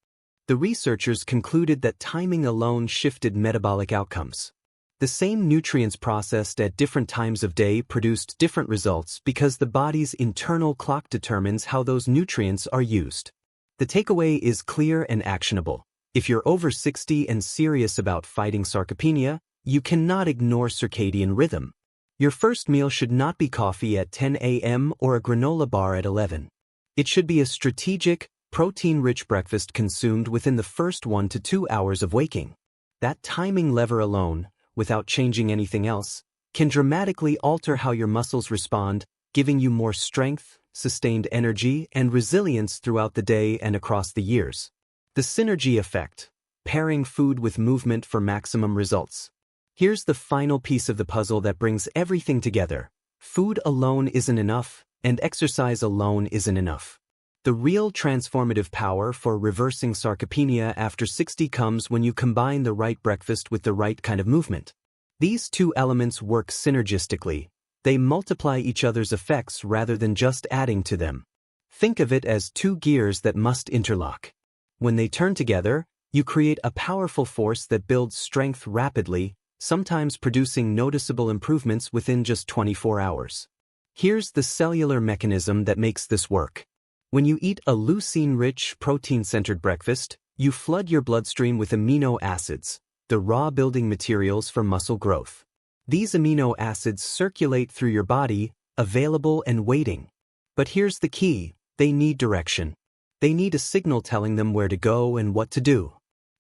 The researchers concluded that timing alone shifted metabolic outcomes. The same nutrients processed at different times of day produced different results because the body's internal clock determines how those nutrients are used. The takeaway is clear and actionable. If you're over 60 and serious about fighting sarcopenia, you cannot ignore circadian rhythm. Your first meal should not be coffee at 10 a.m. or a granola bar at 11. It should be a strategic, protein-rich breakfast consumed within the first 1 to 2 hours of waking. That timing lever alone, without changing anything else, can dramatically alter how your muscles respond, giving you more strength, sustained energy, and resilience throughout the day and across the years. The synergy effect, pairing food with movement for maximum results. Here's the final piece of the puzzle that brings everything together. Food alone isn't enough, and exercise alone isn't enough. The real transformative power for reversing sarcopenia after 60 comes when you combine the right breakfast with the right kind of movement. These two elements work synergistically. They multiply each other's effects rather than just adding to them. Think of it as two gears that must interlock. When they turn together, you create a powerful force that builds strength rapidly, sometimes producing noticeable improvements within just 24 hours. Here's the cellular mechanism that makes this work. When you eat a leucine-rich, protein-centered breakfast, you flood your bloodstream with amino acids, the raw building materials for muscle growth. These amino acids circulate through your body, available and waiting. But here's the key: they need direction. They need a signal telling them where to go and what to do.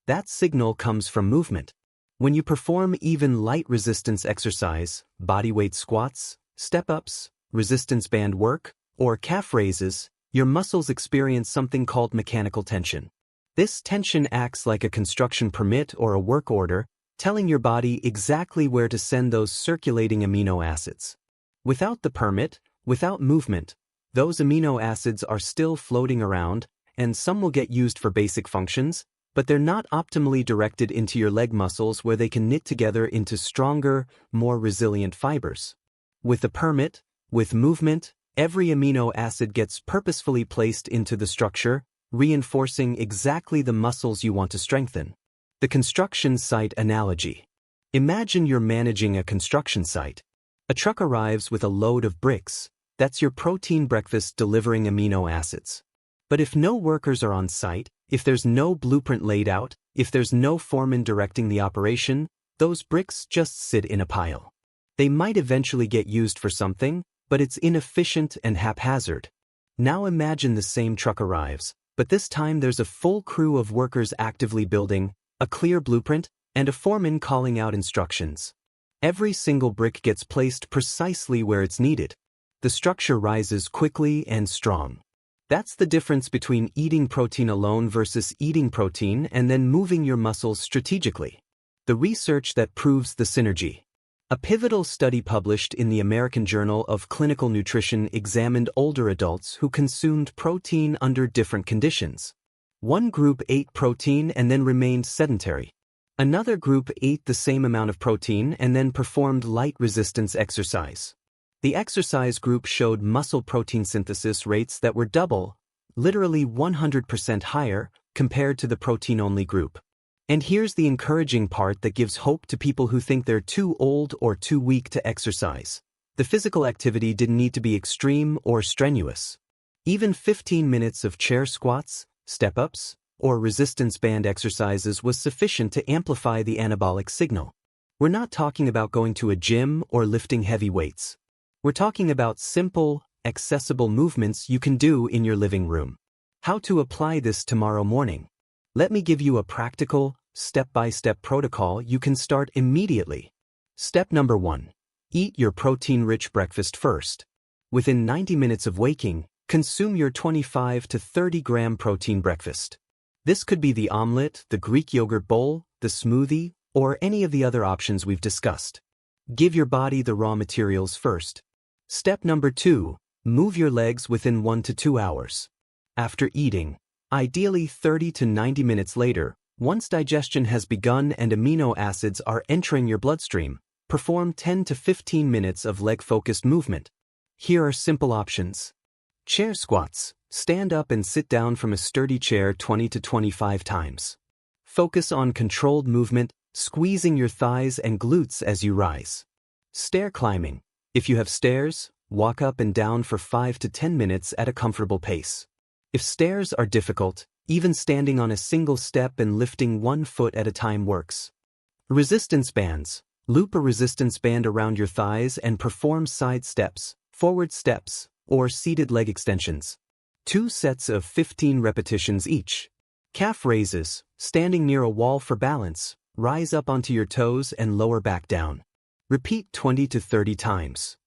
That signal comes from movement. When you perform even light resistance exercise, bodyweight squats, step-ups, resistance band work, or calf raises, your muscles experience something called mechanical tension. This tension acts like a construction permit or a work order, telling your body exactly where to send those circulating amino acids. Without the permit, without movement, those amino acids are still floating around, and some will get used for basic functions, but they're not optimally directed into your leg muscles where they can knit together into stronger, more resilient fibers. With the permit, with movement, every amino acid gets purposefully placed into the structure, reinforcing exactly the muscles you want to strengthen. The construction site analogy. Imagine you're managing a construction site. A truck arrives with a load of bricks. That's your protein breakfast delivering amino acids. But if no workers are on site, if there's no blueprint laid out, if there's no foreman directing the operation, those bricks just sit in a pile. They might eventually get used for something, but it's inefficient and haphazard. Now imagine the same truck arrives, but this time there's a full crew of workers actively building, a clear blueprint, and a foreman calling out instructions. Every single brick gets placed precisely where it's needed. The structure rises quickly and strong. That's the difference between eating protein alone versus eating protein and then moving your muscles strategically. The research that proves the synergy. A pivotal study published in the American Journal of Clinical Nutrition examined older adults who consumed protein under different conditions. One group ate protein and then remained sedentary. Another group ate the same amount of protein and then performed light resistance exercise. The exercise group showed muscle protein synthesis rates that were double, literally 100% higher, compared to the protein-only group. And here's the encouraging part that gives hope to people who think they're too old or too weak to exercise. The physical activity didn't need to be extreme or strenuous. Even 15 minutes of chair squats, step-ups, or resistance band exercises was sufficient to amplify the anabolic signal. We're not talking about going to a gym or lifting heavy weights. We're talking about simple, accessible movements you can do in your living room. How to apply this tomorrow morning? Let me give you a practical, step-by-step protocol you can start immediately. Step number 1. Eat your protein-rich breakfast first. Within 90 minutes of waking, consume your 25 to 30 gram protein breakfast. This could be the omelet, the Greek yogurt bowl, the smoothie, or any of the other options we've discussed. Give your body the raw materials first. Step number 2. Move your legs within 1 to 2 hours. After eating, ideally 30 to 90 minutes later, once digestion has begun and amino acids are entering your bloodstream, perform 10 to 15 minutes of leg-focused movement. Here are simple options. Chair squats. Stand up and sit down from a sturdy chair 20 to 25 times. Focus on controlled movement, squeezing your thighs and glutes as you rise. Stair climbing. If you have stairs, walk up and down for 5 to 10 minutes at a comfortable pace. If stairs are difficult, even standing on a single step and lifting one foot at a time works. Resistance bands. Loop a resistance band around your thighs and perform side steps, forward steps, or seated leg extensions. 2 sets of 15 repetitions each. Calf raises. Standing near a wall for balance, rise up onto your toes and lower back down. Repeat 20 to 30 times.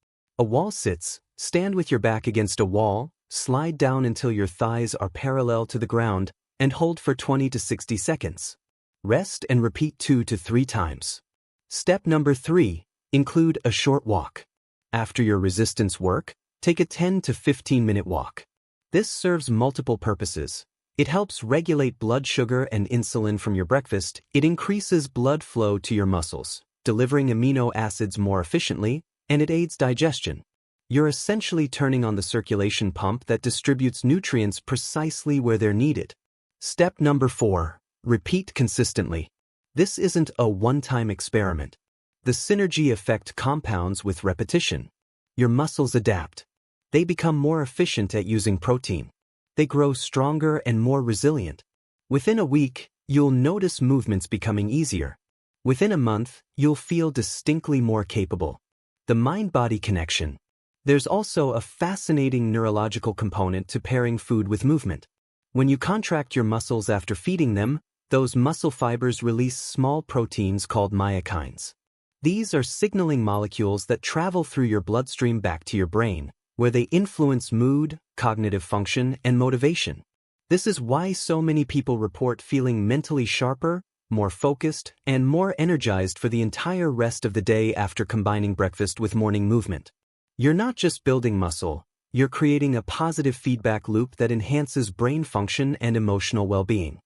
A wall sits. Stand with your back against a wall, slide down until your thighs are parallel to the ground, and hold for 20 to 60 seconds. Rest and repeat 2 to 3 times. Step number 3. Include a short walk. After your resistance work, take a 10 to 15 minute walk. This serves multiple purposes. It helps regulate blood sugar and insulin from your breakfast. It increases blood flow to your muscles, delivering amino acids more efficiently, and it aids digestion. You're essentially turning on the circulation pump that distributes nutrients precisely where they're needed. Step number 4. Repeat consistently. This isn't a one-time experiment. The synergy effect compounds with repetition. Your muscles adapt. They become more efficient at using protein. They grow stronger and more resilient. Within a week, you'll notice movements becoming easier. Within a month, you'll feel distinctly more capable. The mind-body connection. There's also a fascinating neurological component to pairing food with movement. When you contract your muscles after feeding them, those muscle fibers release small proteins called myokines. These are signaling molecules that travel through your bloodstream back to your brain, where they influence mood, cognitive function, and motivation. This is why so many people report feeling mentally sharper, more focused, and more energized for the entire rest of the day after combining breakfast with morning movement. You're not just building muscle, you're creating a positive feedback loop that enhances brain function and emotional well-being.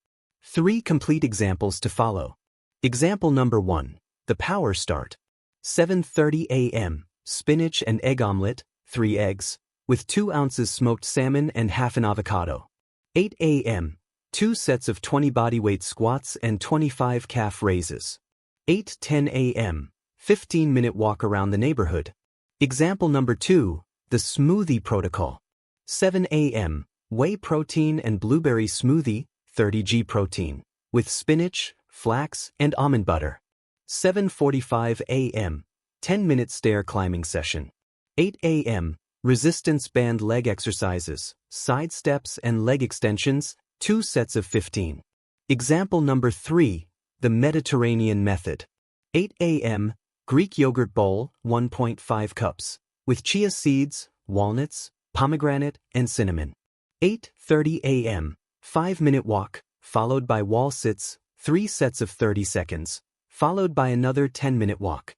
3 complete examples to follow. Example number 1. The Power Start. 7:30 a.m. Spinach and egg omelet, 3 eggs, with 2 ounces smoked salmon and half an avocado. 8 a.m. 2 sets of 20 bodyweight squats and 25 calf raises. 8:10 a.m. 15-minute walk around the neighborhood. Example number 2. The Smoothie Protocol. 7 a.m. Whey protein and blueberry smoothie, 30g protein, with spinach, flax, and almond butter. 7:45 a.m. 10-minute stair climbing session. 8 a.m. Resistance band leg exercises, side steps and leg extensions, 2 sets of 15. Example number 3. The Mediterranean Method. 8 a.m. Greek yogurt bowl, 1.5 cups, with chia seeds, walnuts, pomegranate, and cinnamon. 8:30 a.m. 5-minute walk, followed by wall sits, 3 sets of 30 seconds, followed by another 10-minute walk.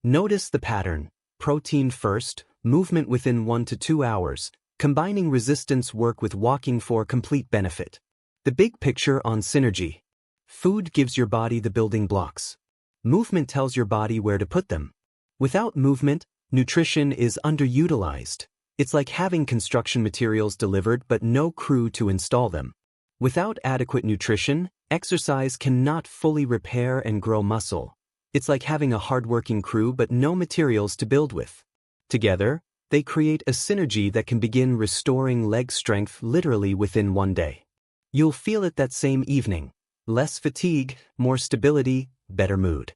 Notice the pattern: protein first, movement within 1 to 2 hours, combining resistance work with walking for complete benefit. The big picture on synergy. Food gives your body the building blocks. Movement tells your body where to put them. Without movement, nutrition is underutilized. It's like having construction materials delivered but no crew to install them. Without adequate nutrition, exercise cannot fully repair and grow muscle. It's like having a hardworking crew but no materials to build with. Together, they create a synergy that can begin restoring leg strength literally within 1 day. You'll feel it that same evening. Less fatigue, more stability, better mood.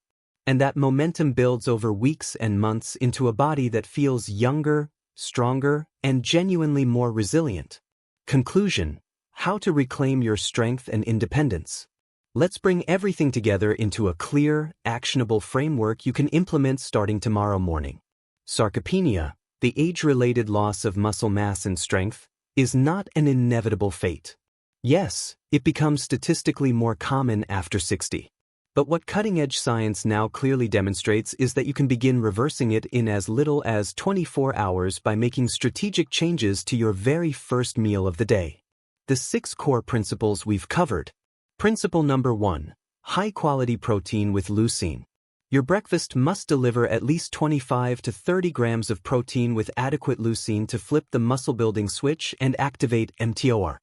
And that momentum builds over weeks and months into a body that feels younger, stronger, and genuinely more resilient. Conclusion: how to reclaim your strength and independence. Let's bring everything together into a clear, actionable framework you can implement starting tomorrow morning. Sarcopenia, the age-related loss of muscle mass and strength, is not an inevitable fate. Yes, it becomes statistically more common after 60. But what cutting-edge science now clearly demonstrates is that you can begin reversing it in as little as 24 hours by making strategic changes to your very first meal of the day. The 6 core principles we've covered. Principle number 1. High-quality protein with leucine. Your breakfast must deliver at least 25 to 30 grams of protein with adequate leucine to flip the muscle-building switch and activate mTOR.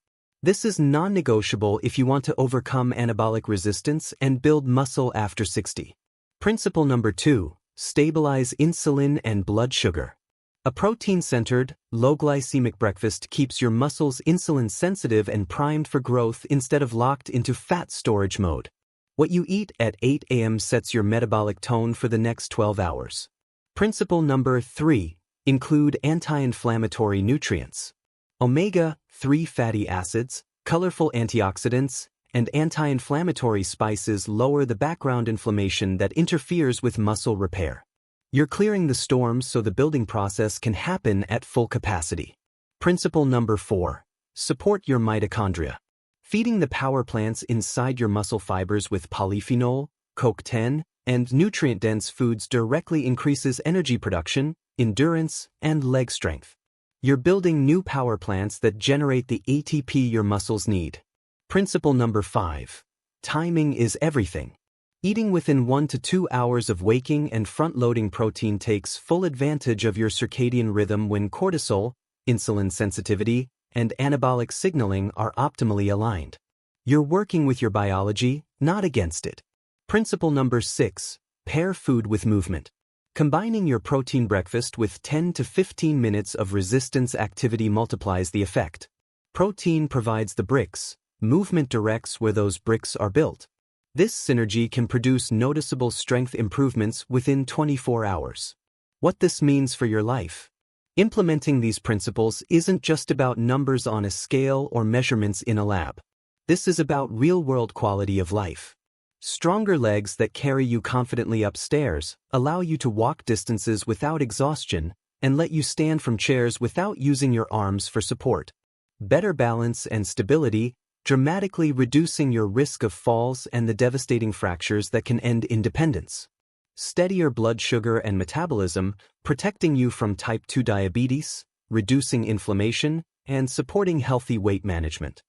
This is non-negotiable if you want to overcome anabolic resistance and build muscle after 60. Principle number 2. Stabilize insulin and blood sugar. A protein-centered, low-glycemic breakfast keeps your muscles insulin-sensitive and primed for growth instead of locked into fat storage mode. What you eat at 8 a.m. sets your metabolic tone for the next 12 hours. Principle number 3. Include anti-inflammatory nutrients. Omega-3 fatty acids, colorful antioxidants, and anti-inflammatory spices lower the background inflammation that interferes with muscle repair. You're clearing the storms so the building process can happen at full capacity. Principle number 4. Support your mitochondria. Feeding the power plants inside your muscle fibers with polyphenol, CoQ10, and nutrient-dense foods directly increases energy production, endurance, and leg strength. You're building new power plants that generate the ATP your muscles need. Principle number 5. Timing is everything. Eating within 1 to 2 hours of waking and front-loading protein takes full advantage of your circadian rhythm when cortisol, insulin sensitivity, and anabolic signaling are optimally aligned. You're working with your biology, not against it. Principle number 6. Pair food with movement. Combining your protein breakfast with 10 to 15 minutes of resistance activity multiplies the effect. Protein provides the bricks, movement directs where those bricks are built. This synergy can produce noticeable strength improvements within 24 hours. What this means for your life. Implementing these principles isn't just about numbers on a scale or measurements in a lab. This is about real-world quality of life. Stronger legs that carry you confidently upstairs allow you to walk distances without exhaustion and let you stand from chairs without using your arms for support. Better balance and stability, dramatically reducing your risk of falls and the devastating fractures that can end independence. Steadier blood sugar and metabolism, protecting you from type 2 diabetes, reducing inflammation, and supporting healthy weight management.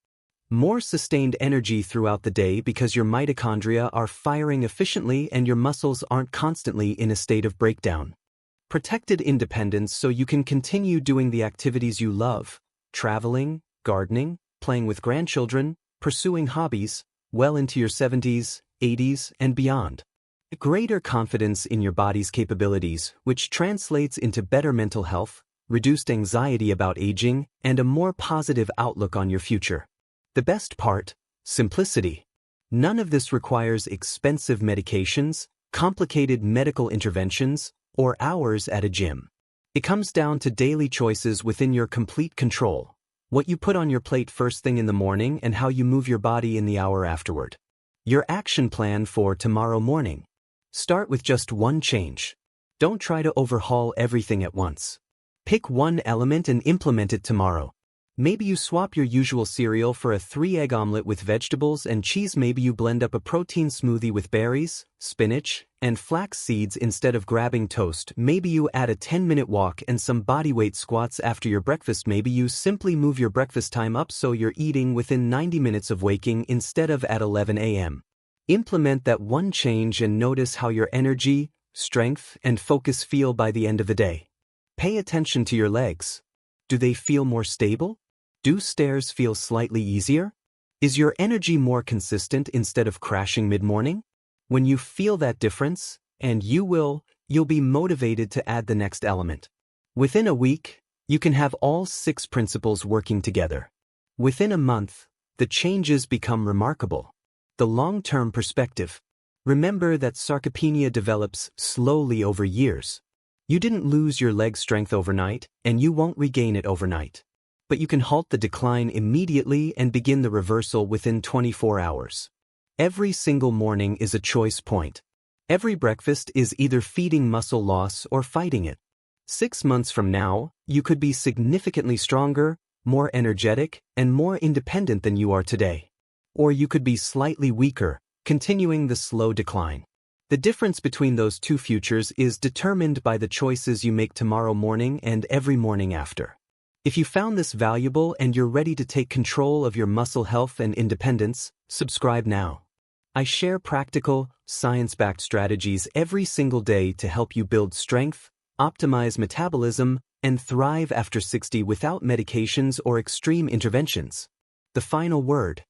More sustained energy throughout the day because your mitochondria are firing efficiently and your muscles aren't constantly in a state of breakdown. Protected independence so you can continue doing the activities you love, traveling, gardening, playing with grandchildren, pursuing hobbies, well into your 70s, 80s, and beyond. Greater confidence in your body's capabilities, which translates into better mental health, reduced anxiety about aging, and a more positive outlook on your future. The best part, simplicity. None of this requires expensive medications, complicated medical interventions, or hours at a gym. It comes down to daily choices within your complete control. What you put on your plate first thing in the morning and how you move your body in the hour afterward. Your action plan for tomorrow morning. Start with just one change. Don't try to overhaul everything at once. Pick one element and implement it tomorrow. Maybe you swap your usual cereal for a 3-egg omelet with vegetables and cheese. Maybe you blend up a protein smoothie with berries, spinach, and flax seeds instead of grabbing toast. Maybe you add a 10-minute walk and some bodyweight squats after your breakfast. Maybe you simply move your breakfast time up so you're eating within 90 minutes of waking instead of at 11 a.m. Implement that one change and notice how your energy, strength, and focus feel by the end of the day. Pay attention to your legs. Do they feel more stable? Do stairs feel slightly easier? Is your energy more consistent instead of crashing mid-morning? When you feel that difference, and you'll be motivated to add the next element. Within a week, you can have all 6 principles working together. Within a month, the changes become remarkable. The long-term perspective. Remember that sarcopenia develops slowly over years. You didn't lose your leg strength overnight, and you won't regain it overnight. But you can halt the decline immediately and begin the reversal within 24 hours. Every single morning is a choice point. Every breakfast is either feeding muscle loss or fighting it. 6 months from now, you could be significantly stronger, more energetic, and more independent than you are today. Or you could be slightly weaker, continuing the slow decline. The difference between those two futures is determined by the choices you make tomorrow morning and every morning after. If you found this valuable and you're ready to take control of your muscle health and independence, subscribe now. I share practical, science-backed strategies every single day to help you build strength, optimize metabolism, and thrive after 60 without medications or extreme interventions. The final word.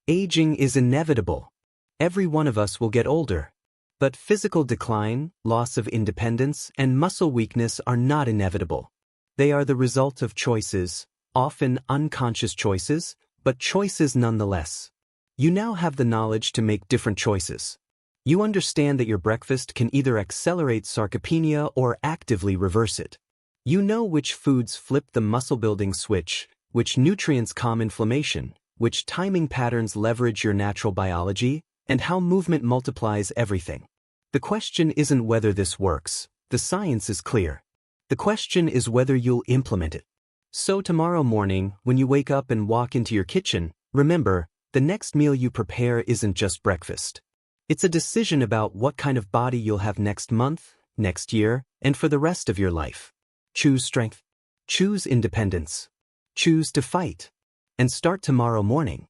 Aging is inevitable. Every one of us will get older. But physical decline, loss of independence, and muscle weakness are not inevitable. They are the result of choices, often unconscious choices, but choices nonetheless. You now have the knowledge to make different choices. You understand that your breakfast can either accelerate sarcopenia or actively reverse it. You know which foods flip the muscle-building switch, which nutrients calm inflammation, which timing patterns leverage your natural biology, and how movement multiplies everything. The question isn't whether this works. The science is clear. The question is whether you'll implement it. So tomorrow morning, when you wake up and walk into your kitchen, remember, the next meal you prepare isn't just breakfast. It's a decision about what kind of body you'll have next month, next year, and for the rest of your life. Choose strength. Choose independence. Choose to fight. And start tomorrow morning.